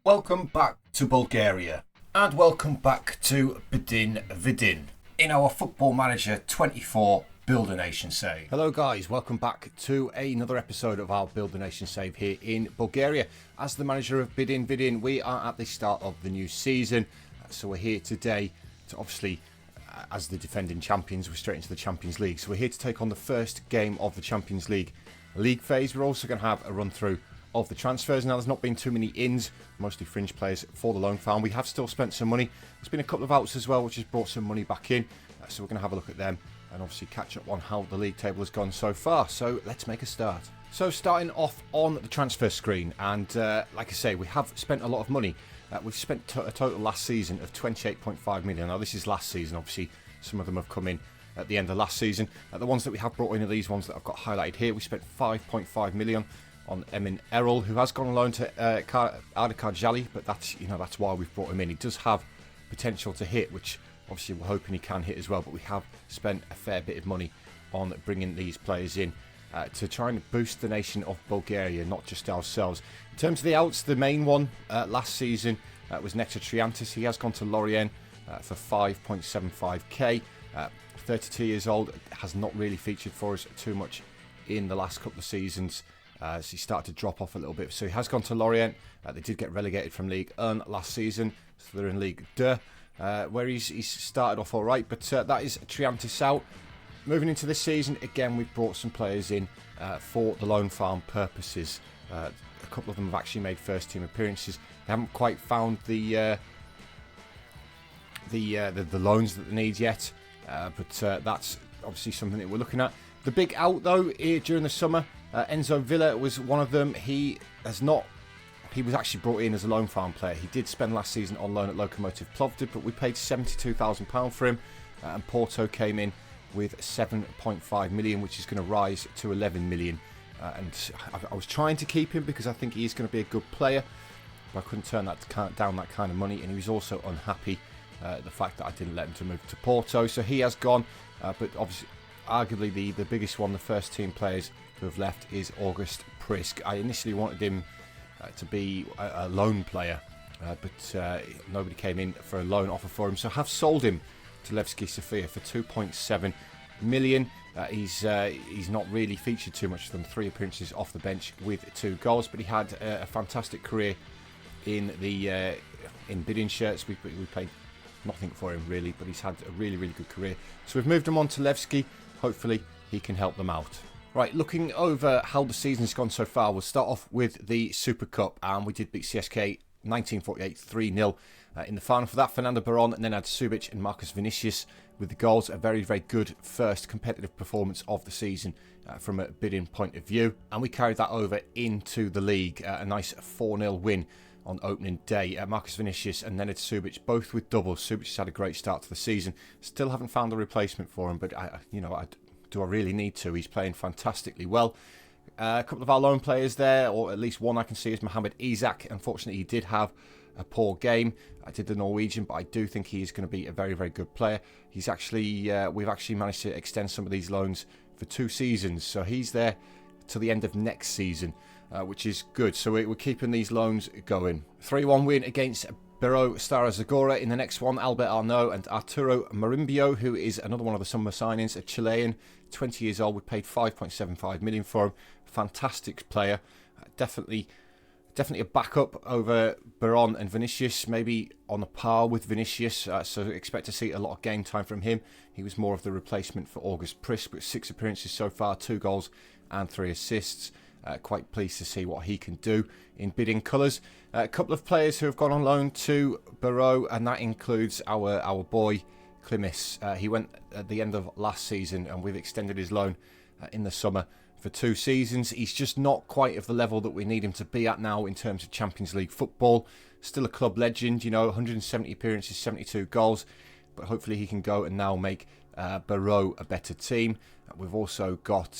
Welcome back to Bulgaria and welcome back to Bdin Vidin in our Football Manager 24 Build a Nation save. Hello guys, welcome back to another episode of our Build a Nation save here in Bulgaria. As the manager of Bdin Vidin, we are at the start of the new season, so we're here today to obviously, as the defending champions, we're straight into the Champions League. So we're here to take on the first game of the Champions League phase. We're also going to have a run through of the transfers. Now, there's not been too many ins, mostly fringe players for the loan farm. We have still spent some money. There's been a couple of outs as well, which has brought some money back in. So we're going to have a look at them and obviously catch up on how the league table has gone so far. So let's make a start. So starting off on the transfer screen, and like I say, we have spent a lot of money. We've spent a total last season of 28.5 million. Now, this is last season. Obviously, some of them have come in at the end of last season. The ones that we have brought in are these ones that I've got highlighted here. We spent 5.5 million on Emin Errol, who has gone on loan to Ardakar Jali, but that's why we've brought him in. He does have potential to hit, which obviously we're hoping he can hit as well, but we have spent a fair bit of money on bringing these players in to try and boost the nation of Bulgaria, not just ourselves. In terms of the outs, the main one last season was Nectar Triantis. He has gone to Lorient for 5.75k. 32 years old, has not really featured for us too much in the last couple of seasons. So he started to drop off a little bit. So he has gone to Lorient. They did get relegated from League 1 last season. So they're in League 2, where he's started off all right. But that is Triantis out. Moving into this season, again, we've brought some players in for the loan farm purposes. A couple of them have actually made first team appearances. They haven't quite found the loans that they need yet. But that's obviously something that we're looking at. The big out, though, here during the summer, Enzo Villa was one of them. He was actually brought in as a loan farm player. He did spend last season on loan at Lokomotiv Plovdiv, but we paid £72,000 for him. And Porto came in with 7.5 million, which is going to rise to 11 million. And I was trying to keep him because I think he is going to be a good player, but I couldn't turn down that kind of money. And he was also unhappy the fact that I didn't let him to move to Porto. So he has gone, but obviously, arguably the biggest one, the first team players who have left, is August Prisk. I initially wanted him to be a loan player, but nobody came in for a loan offer for him, so I have sold him to Levski Sofia for 2.7 million. He's not really featured too much for them. 3 appearances off the bench with 2 goals, but he had a fantastic career in the in Bdin shirts. We played nothing for him really, but he's had a really good career. So we've moved him on to Levski. Hopefully he can help them out. Right, looking over how the season's gone so far, we'll start off with the Super Cup, and we did beat CSK 1948 3-0 in the final for that. Fernando Beron and then had Subic and Marcus Vinicius with the goals. A very good first competitive performance of the season from a Bdin point of view, and we carried that over into the league. A nice 4-0 win on opening day. Marcus Vinicius and Nenad Subic both with doubles. Subic has had a great start to the season. Still haven't found a replacement for him, but do I really need to? He's playing fantastically well. A couple of our loan players there, or at least one I can see, is Mohamed Isak. Unfortunately, he did have a poor game. I did the Norwegian, but I do think he is going to be a very good player. He's actually we've actually managed to extend some of these loans for 2 seasons, so he's there till the end of next season, which is good. So we're keeping these loans going. 3-1 win against Beron Stara Zagora. In the next one, Albert Arnaud and Arturo Marimbio, who is another one of the summer signings, a Chilean, 20 years old. We paid 5.75 million for him. Fantastic player. Definitely a backup over Beron and Vinicius, maybe on a par with Vinicius. So expect to see a lot of game time from him. He was more of the replacement for August Prisk, with 6 appearances so far, 2 goals and 3 assists. Quite pleased to see what he can do in Bdin colours. A couple of players who have gone on loan to Beron, and that includes our boy Klimis. He went at the end of last season, and we've extended his loan in the summer for 2 seasons. He's just not quite of the level that we need him to be at now in terms of Champions League football. Still a club legend, 170 appearances, 72 goals, but hopefully he can go and now make Beron a better team. We've also got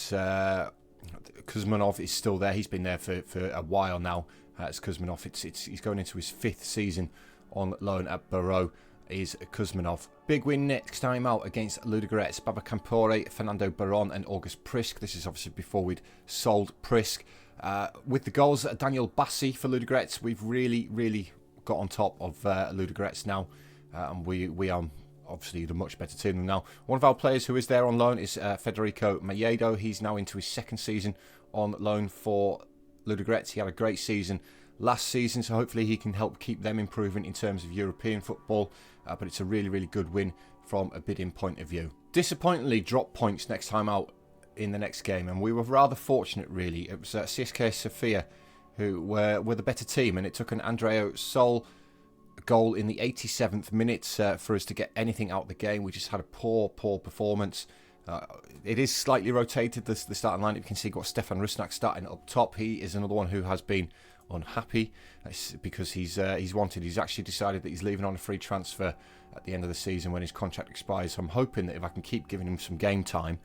Kuzmanov is still there. He's been there for a while now. It's Kuzmanov. He's going into his 5th season on loan at Beron. is Kuzmanov. Big win next time out against Ludogorets, Babacampore, Fernando Beron and August Prisk. This is obviously before we'd sold Prisk. With the goals, Daniel Bassi for Ludogorets. We've really got on top of Ludogorets now, and we are obviously the much better team than now. One of our players who is there on loan is Federico Maiedo. He's now into his second season on loan for Ludogorets. He had a great season last season, so hopefully he can help keep them improving in terms of European football. But it's a really good win from a Bdin point of view. Disappointingly dropped points next time out in the next game, and we were rather fortunate really. It was CSK Sofia who were the better team, and it took an Andreo Sol goal in the 87th minute for us to get anything out of the game. We just had a poor performance. It is slightly rotated, the starting line. You can see got Stefan Rusnak starting up top. He is another one who has been unhappy because he's actually decided that he's leaving on a free transfer at the end of the season when his contract expires. So I'm hoping that if I can keep giving him some game time,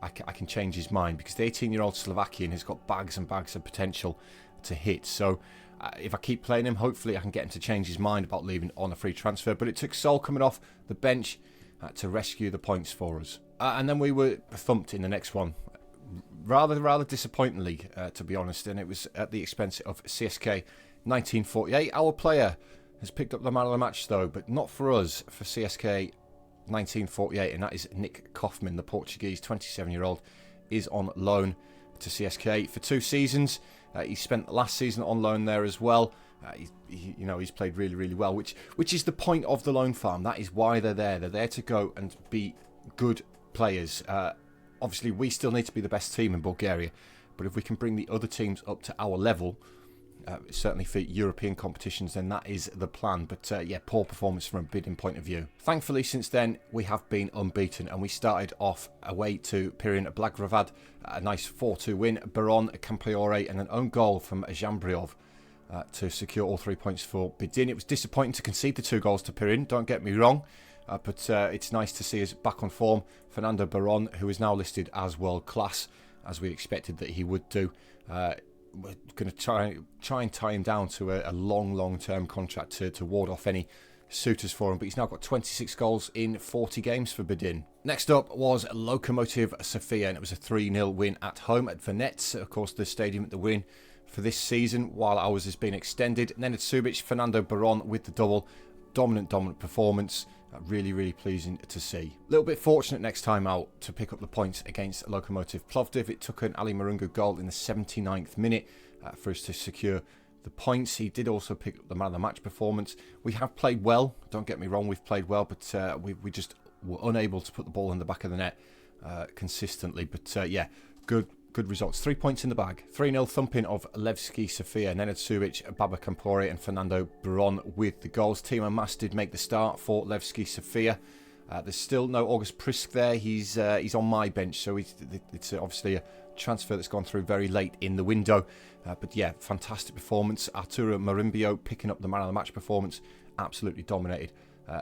I can change his mind, because the 18-year-old Slovakian has got bags and bags of potential to hit. So if I keep playing him, hopefully I can get him to change his mind about leaving on a free transfer. But it took Sol coming off the bench to rescue the points for us. And then we were thumped in the next one. Rather disappointingly, to be honest, and it was at the expense of CSK 1948. Our player has picked up the man of the match though, but not for us, for CSK 1948, and that is Nick Kaufman, the Portuguese 27-year-old, is on loan to CSK for 2 seasons. He spent last season on loan there as well. He's played really well, which is the point of the loan farm. That is why they're there. They're there to go and be good players. Obviously, we still need to be the best team in Bulgaria, but if we can bring the other teams up to our level, certainly for European competitions, then that is the plan. But yeah, poor performance from a Bdin point of view. Thankfully, since then, we have been unbeaten, and we started off away to Pirin Blagoevgrad, a nice 4-2 win. Beron, Campiore, and an own goal from Jambriov to secure all 3 points for Bdin. It was disappointing to concede the 2 goals to Pirin, don't get me wrong. But it's nice to see us back on form. Fernando Beron, who is now listed as world class, as we expected that he would do. We're going to try and tie him down to a long-term contract to ward off any suitors for him. But he's now got 26 goals in 40 games for Bdin. Next up was Lokomotiv Sofia, and it was a 3-0 win at home at Venets. Of course, the stadium at the win for this season, while ours has been extended. Nenad Subic, Fernando Beron with the double. Dominant performance. Really pleasing to see. A little bit fortunate next time out to pick up the points against Lokomotiv Plovdiv. It took an Ali Marungu goal in the 79th minute for us to secure the points. He did also pick up the man of the match performance. We have played well, don't get me wrong, we've played well, but we just were unable to put the ball in the back of the net consistently. But yeah, good results. 3 points in the bag. 3-0 thumping of Levski Sofia, Nenad Subic, Babacampore and Fernando Beron with the goals. Timo Mas did make the start for Levski Sofia. There's still no August Prisk there. He's on my bench, so it's obviously a transfer that's gone through very late in the window. But yeah, fantastic performance. Arturo Marimbio picking up the man of the match performance. Absolutely dominated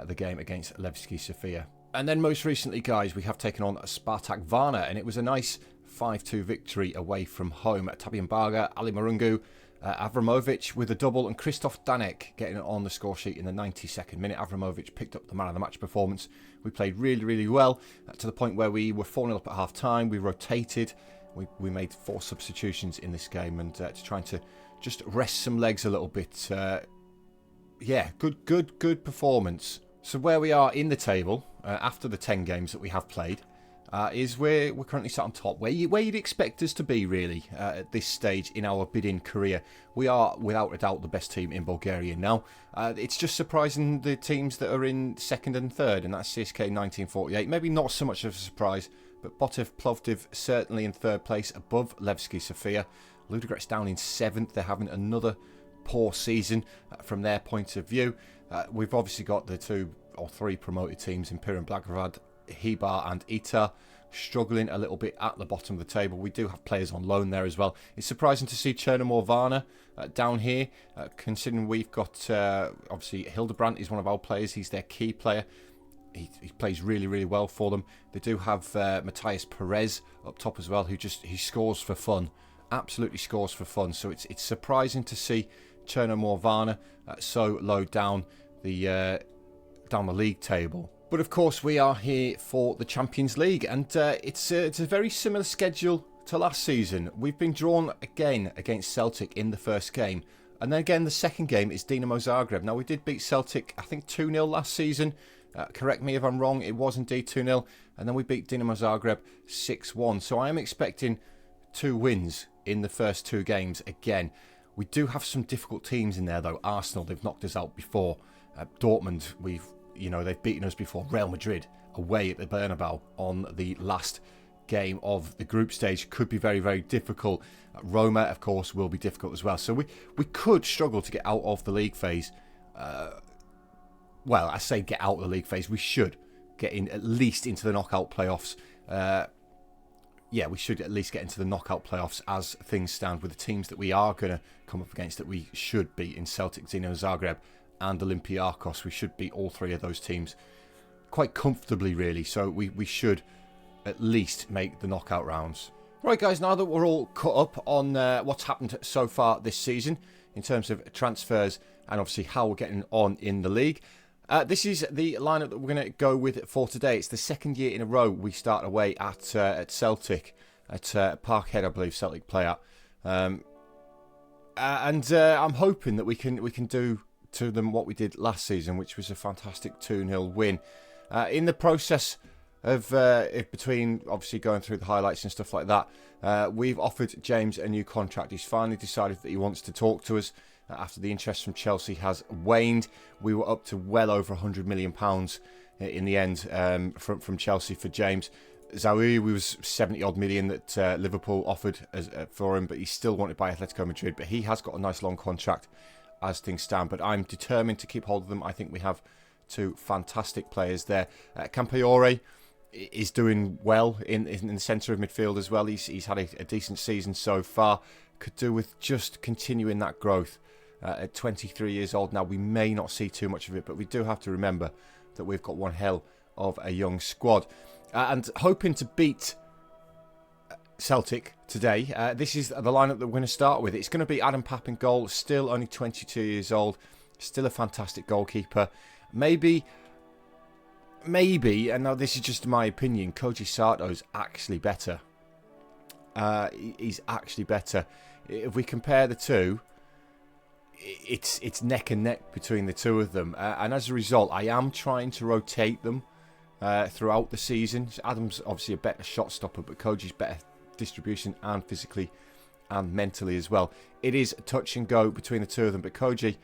the game against Levski Sofia. And then most recently, guys, we have taken on Spartak Varna, and it was a nice 5-2 victory away from home. Tabian Barga, Ali Marungu, Avramovic with a double, and Christoph Danek getting it on the score sheet in the 92nd minute. Avramovic picked up the man of the match performance. We played really well to the point where we were 4-0 up at half time. We rotated. We made 4 substitutions in this game, and to trying to just rest some legs a little bit. Yeah, good performance. So where we are in the table after the 10 games that we have played is we're currently sat on top, where you'd expect us to be really at this stage in our Bdin career. We are without a doubt the best team in Bulgaria now. It's just surprising the teams that are in 2nd and 3rd, and that's CSK 1948. Maybe not so much of a surprise, but Botev Plovdiv certainly in 3rd place above Levski Sofia. Ludogorets down in 7th. They're having another poor season from their point of view. We've obviously got the 2 or 3 promoted teams in Pirin Blagoevgrad, Hibar and Ita, struggling a little bit at the bottom of the table. We do have players on loan there as well. It's surprising to see Chernomor Varna down here, considering we've got obviously Hildebrandt is one of our players. He's their key player. He plays really well for them. They do have Matthias Perez up top as well, who he scores for fun. Absolutely scores for fun. So it's surprising to see Chernomor Varna so low down the down the league table. But of course, we are here for the Champions League, and it's a very similar schedule to last season. We've been drawn again against Celtic in the first game, and then again the second game is Dinamo Zagreb. Now, we did beat Celtic, I think 2-0 last season. Correct me if I'm wrong, it was indeed 2-0, and then we beat Dinamo Zagreb 6-1. So I am expecting 2 wins in the first 2 games again. We do have some difficult teams in there though. Arsenal, they've knocked us out before. Dortmund, they've beaten us before. Real Madrid away at the Bernabeu on the last game of the group stage could be very, very difficult. Roma, of course, will be difficult as well. So we could struggle to get out of the league phase. Well, I say get out of the league phase. We should get in at least into the knockout playoffs. Yeah, we should at least get into the knockout playoffs as things stand with the teams that we are going to come up against that we should beat in Celtic, Dinamo Zagreb and Olympiacos. We should beat all 3 of those teams quite comfortably, really. So we should at least make the knockout rounds. Right, guys, now that we're all caught up on what's happened so far this season in terms of transfers and obviously how we're getting on in the league, this is the lineup that we're going to go with for today. It's the second year in a row we start away at Celtic, at Parkhead, I believe Celtic play at. And I'm hoping that we can do to them what we did last season, which was a fantastic 2-0 win. In the process of between obviously going through the highlights and stuff like that, we've offered James a new contract. He's finally decided that he wants to talk to us. After the interest from Chelsea has waned, we were up to well over £100 million in the end from Chelsea for James. Zawi was 70 odd million that Liverpool offered for him, but he's still wanted by Atletico Madrid. But he has got a nice long contract as things stand. But I'm determined to keep hold of them. I think we have 2 fantastic players there. Campiore is doing well in the centre of midfield as well. He's had a decent season so far. Could do with just continuing that growth. At 23 years old now, we may not see too much of it, but we do have to remember that we've got one hell of a young squad. And hoping to beat Celtic today, this is the lineup that we're going to start with. It's going to be Adam Papp in goal, still only 22 years old, still a fantastic goalkeeper. Maybe, and now this is just my opinion, Koji Sato's actually better. He's actually better. If we compare the two, it's neck and neck between the 2 of them, and as a result, I am trying to rotate them throughout the season. Adam's obviously a better shot stopper, but Koji's better distribution and physically and mentally as well. It is touch and go between the 2 of them, but Koji,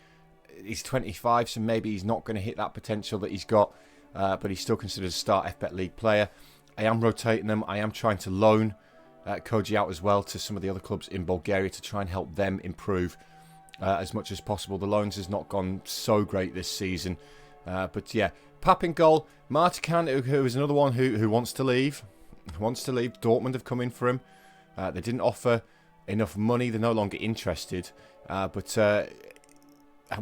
he's 25, so maybe he's not going to hit that potential that he's got, but he's still considered a start FBet League player. I am rotating them. I am trying to loan Koji out as well to some of the other clubs in Bulgaria to try and help them improve as much as possible. The loans has not gone so great this season, but yeah, Papp in goal. Martican, who is another one who wants to leave. Dortmund have come in for him. They didn't offer enough money. They're no longer interested, but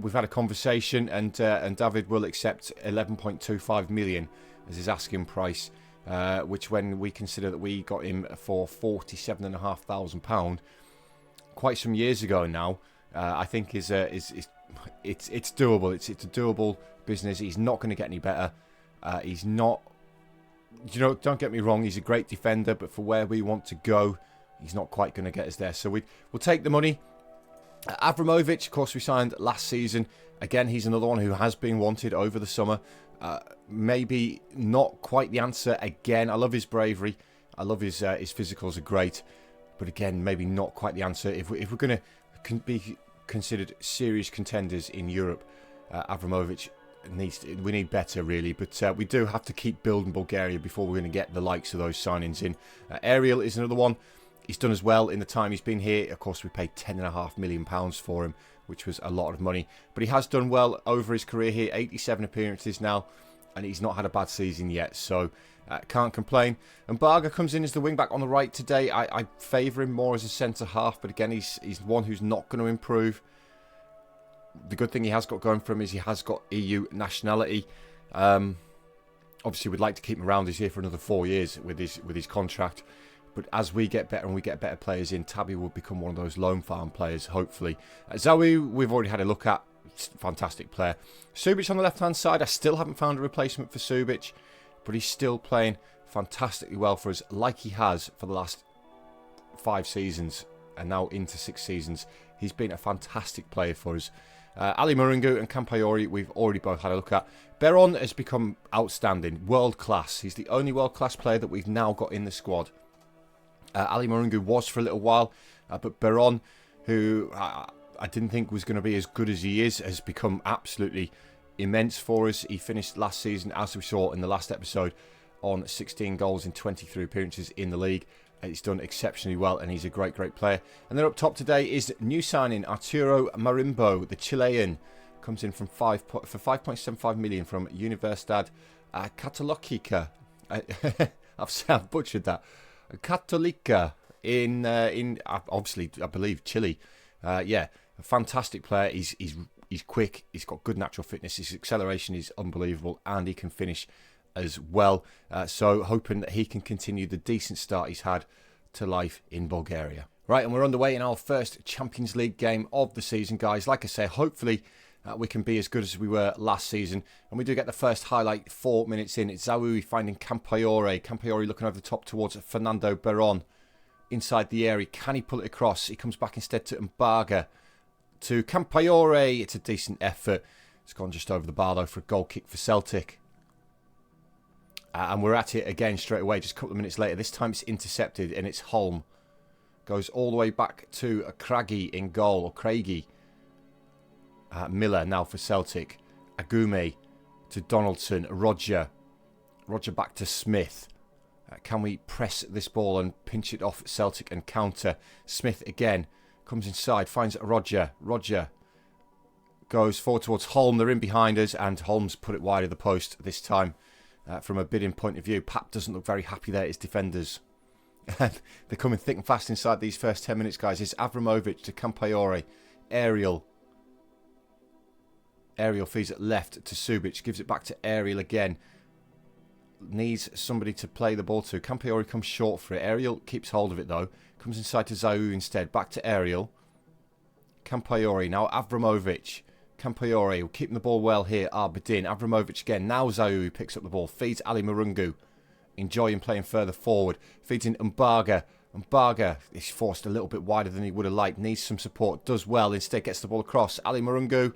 we've had a conversation, and David will accept 11.25 million as his asking price, which, when we consider that we got him for £47,500 quite some years ago now, I think it's doable. It's a doable business. He's not going to get any better. He's not. Don't get me wrong. He's a great defender, but for where we want to go, he's not quite going to get us there. So we'll take the money. Avramovic, of course, we signed last season. Again, he's another one who has been wanted over the summer. Maybe not quite the answer again. I love his bravery. I love his physicals are great, but again, maybe not quite the answer. If we're going to be considered serious contenders in Europe, Avramovic we need better, really. But we do have to keep building Bulgaria before we're going to get the likes of those signings in. Ariel is another one. He's done as well in the time he's been here. Of course, we paid £10.5 million for him, which was a lot of money. But he has done well over his career here. 87 appearances now, and he's not had a bad season yet. So can't complain. And Barger comes in as the wing-back on the right today. I favour him more as a centre-half, but again, he's one who's not going to improve. The good thing he has got going for him is he has got EU nationality. Obviously, we'd like to keep him around. He's here for another 4 years with his contract. But as we get better and we get better players in, Tabby will become one of those loan farm players, hopefully. Zoe, we've already had a look at. fantastic player. Subic on the left-hand side. I still haven't found a replacement for Subic, but he's still playing fantastically well for us, like he has for the last 5 seasons and now into 6 seasons. He's been a fantastic player for us. Ali Marungu and Campaiori, we've already both had a look at. Beron has become outstanding, world-class. He's the only world-class player that we've now got in the squad. Ali Marungu was for a little while, but Beron, who I didn't think was going to be as good as he is, has become absolutely immense for us. He finished last season, as we saw in the last episode, on 16 goals in 23 appearances in the league. He's done exceptionally well, and he's a great, great player. And then up top today is new signing Arturo Marimbo, the Chilean. Comes in from for 5.75 million from Universidad Católica. I've butchered that. Católica in obviously, I believe, Chile. Yeah, a fantastic player. He's quick. He's got good natural fitness. His acceleration is unbelievable, and he can finish as well. So hoping that he can continue the decent start he's had to life in Bulgaria. Right, and we're underway in our first Champions League game of the season, guys. Like I say, hopefully we can be as good as we were last season. And we do get the first highlight 4 minutes in. It's Zawi finding Campaiori. Campaiori looking over the top towards Fernando Beron. Inside the area, can he pull it across? He comes back instead to Mbaga. To Campaiori. It's a decent effort. It's gone just over the bar, though, for a goal kick for Celtic. And we're at it again straight away, just a couple of minutes later. This time it's intercepted, and it's Holm. Goes all the way back to Craigie in goal, or Craigie. Miller now for Celtic. Agume to Donaldson. Roger back to Smith. Can we press this ball and pinch it off Celtic and counter? Smith again comes inside, finds Roger. Roger goes forward towards Holm. They're in behind us, and Holm's put it wide of the post this time. From a Bdin point of view, Pap doesn't look very happy there. His defenders. They're coming thick and fast inside these first 10 minutes, guys. It's Avramovic to Campaiori. Ariel feeds it left to Subic. Gives it back to Ariel again. Needs somebody to play the ball to. Campaiori comes short for it. Ariel keeps hold of it, though. Comes inside to Zau instead. Back to Ariel. Campaiori. Now Avramovic. Campaiori will keep the ball well here. Bdin. Avramovic again. Now Zau picks up the ball. Feeds Ali Marungu. Enjoying playing further forward. Feeds in Mbaga. Mbaga is forced a little bit wider than he would have liked. Needs some support. Does well. Instead gets the ball across. Ali Marungu.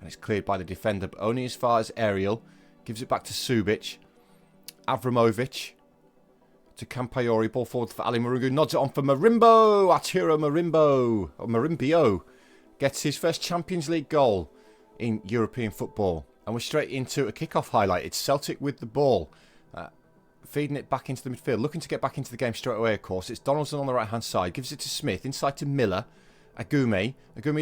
And it's cleared by the defender, but only as far as Ariel. Gives it back to Subic. Avramovic. To Campaiori. Ball forward for Ali Marungu. Nods it on for Marimbo. Arturo Marimbo. Or Marimbio. Gets his first Champions League goal in European football. And we're straight into a kickoff highlight. It's Celtic with the ball. Feeding it back into the midfield. Looking to get back into the game straight away, of course. It's Donaldson on the right-hand side. Gives it to Smith. Inside to Miller. Agume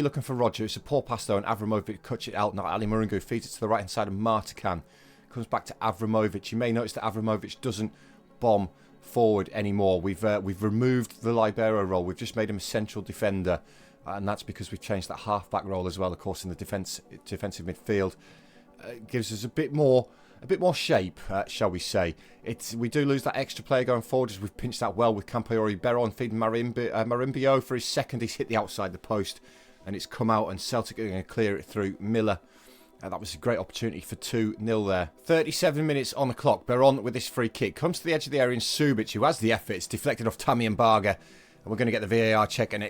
looking for Roger. It's a poor pass, though, and Avramovic cuts it out. Now Ali Marungu feeds it to the right-hand side of Martican. Comes back to Avramovic. You may notice that Avramovic doesn't bomb forward anymore. We've removed the libero role. We've just made him a central defender. And that's because we've changed that half-back role as well, of course, in the defensive midfield. Gives us a bit more shape, shall we say. We do lose that extra player going forward, as we've pinched that well with Campaiori. Beron feeding Marimbio for his second. He's hit the outside the post, and it's come out, and Celtic are going to clear it through Miller. That was a great opportunity for 2-0 there. 37 minutes on the clock. Beron with this free kick. Comes to the edge of the area in Subic, who has the effort. It's deflected off Tammy Mbaga, and we're going to get the VAR check, and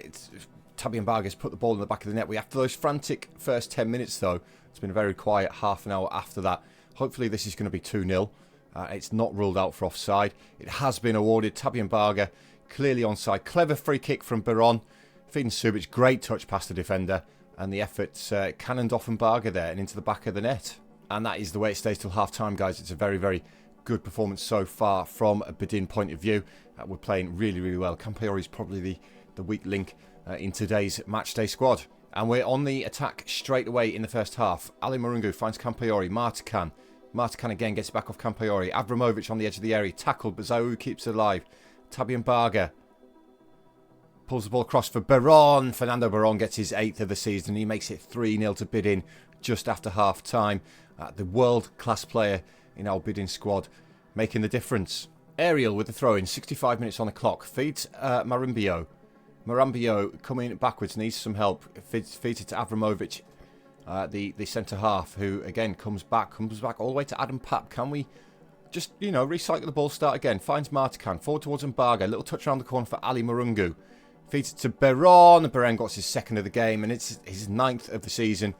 Tammy Mbaga put the ball in the back of the net. After those frantic first 10 minutes, though, it's been a very quiet half an hour after that. Hopefully this is going to be 2-0. It's not ruled out for offside. It has been awarded. Tabi Mbaga clearly onside. Clever free kick from Beron. Feeding Subic. Great touch past the defender. And the effort's cannoned off Mbaga there and into the back of the net. And that is the way it stays till half-time, guys. It's a very, very good performance so far from a Bdin point of view. We're playing really, really well. Campaiori is probably the weak link in today's matchday squad. And we're on the attack straight away in the first half. Ali Marungu finds Campaiori. Martican again gets back off Campaiori. Avramovic on the edge of the area. Tackled, but Zau keeps it alive. Tabi Mbaga pulls the ball across for Beron. Fernando Beron gets his 8th of the season. He makes it 3-0 to Bdin just after half-time. The world-class player in our Bdin squad making the difference. Ariel with the throw-in. 65 minutes on the clock. Feeds Marimbio. Marambio coming backwards, needs some help. Feeds it to Avramovic. the centre half, who again comes back all the way to Adam Papp. Can we just, you know, recycle the ball, start again? Finds Martican, forward towards Mbaga, little touch around the corner for Ali Marungu. Feeds it to Beron. Beron got his second of the game, and it's his 9th of the season.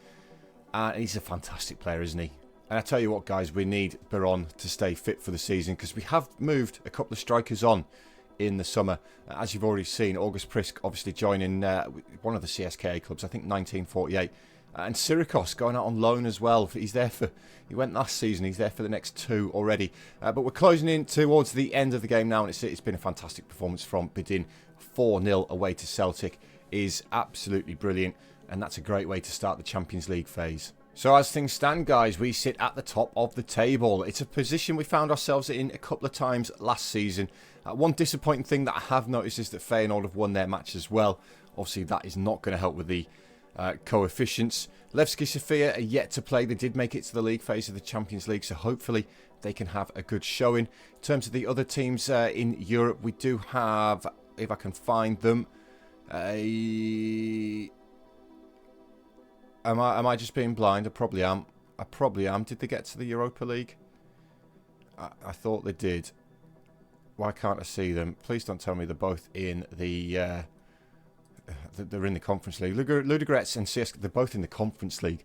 And he's a fantastic player, isn't he? And I tell you what, guys, we need Beron to stay fit for the season, because we have moved a couple of strikers on in the summer. As you've already seen, August Prisk obviously joining one of the CSKA clubs, I think 1948. And Sirikos going out on loan as well. He went last season, he's there for the next 2 already. But we're closing in towards the end of the game now, and it's been a fantastic performance from Bdin. 4-0 away to Celtic is absolutely brilliant, and that's a great way to start the Champions League phase. So as things stand, guys, we sit at the top of the table. It's a position we found ourselves in a couple of times last season. One disappointing thing that I have noticed is that Feyenoord have won their match as well. Obviously, that is not going to help with the coefficients. Levski Sofia are yet to play. They did make it to the league phase of the Champions League, so hopefully they can have a good showing. In terms of the other teams in Europe, we do have, if I can find them, Am I just being blind? I probably am. Did they get to the Europa League? I thought they did. Why can't I see them? Please don't tell me they're both in the... they're in the Conference League. Ludogorets and CSKA, they're both in the Conference League,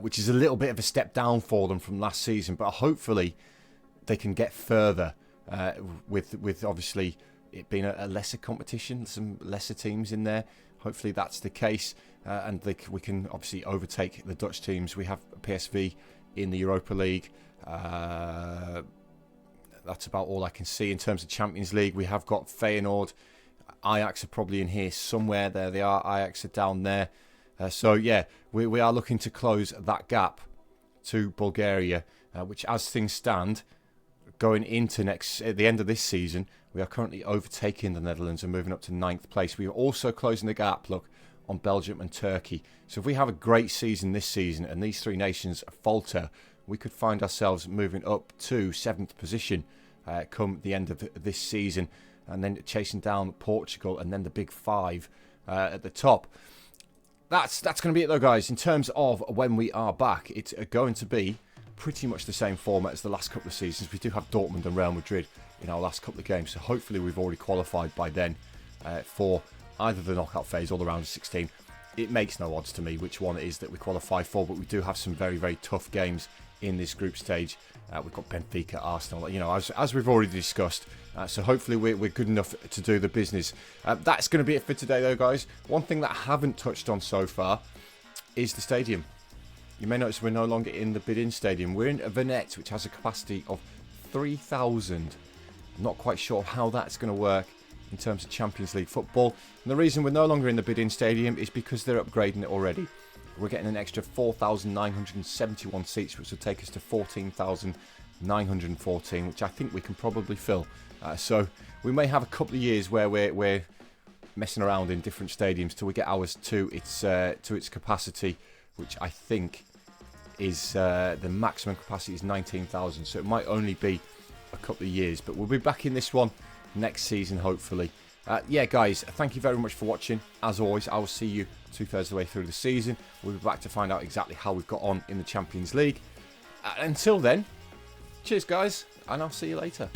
which is a little bit of a step down for them from last season. But hopefully they can get further with obviously it being a lesser competition, some lesser teams in there. Hopefully that's the case, and we can obviously overtake the Dutch teams. We have PSV in the Europa League. That's about all I can see. In terms of Champions League, we have got Feyenoord. Ajax are probably in here somewhere. There they are. Ajax are down there. So yeah, we are looking to close that gap to Bulgaria, which as things stand, going into at the end of this season, we are currently overtaking the Netherlands and moving up to 9th place. We are also closing the gap, look, on Belgium and Turkey. So if we have a great season this season and these 3 nations falter, we could find ourselves moving up to 7th position come the end of this season, and then chasing down Portugal and then the big 5 at the top. That's going to be it though, guys. In terms of when we are back, it's going to be pretty much the same format as the last couple of seasons. We do have Dortmund and Real Madrid in our last couple of games, so hopefully we've already qualified by then for either the knockout phase or the round of 16. It makes no odds to me which one it is that we qualify for, but we do have some very, very tough games in this group stage. We've got Benfica, Arsenal, you know, as we've already discussed. So hopefully we're good enough to do the business. That's going to be it for today though, guys. One thing that I haven't touched on so far is the stadium. You may notice we're no longer in the Bdin Stadium. We're in Venet, which has a capacity of 3,000. I'm not quite sure how that's going to work in terms of Champions League football. And the reason we're no longer in the Bdin Stadium is because they're upgrading it already. We're getting an extra 4,971 seats, which will take us to 14,914, which I think we can probably fill. So we may have a couple of years where we're messing around in different stadiums till we get ours to its capacity, which I think is the maximum capacity is 19,000. So it might only be a couple of years, but we'll be back in this one next season, hopefully. Yeah, guys, thank you very much for watching. As always, I will see you 2/3 of the way through the season. We'll be back to find out exactly how we've got on in the Champions League. Until then, cheers, guys, and I'll see you later.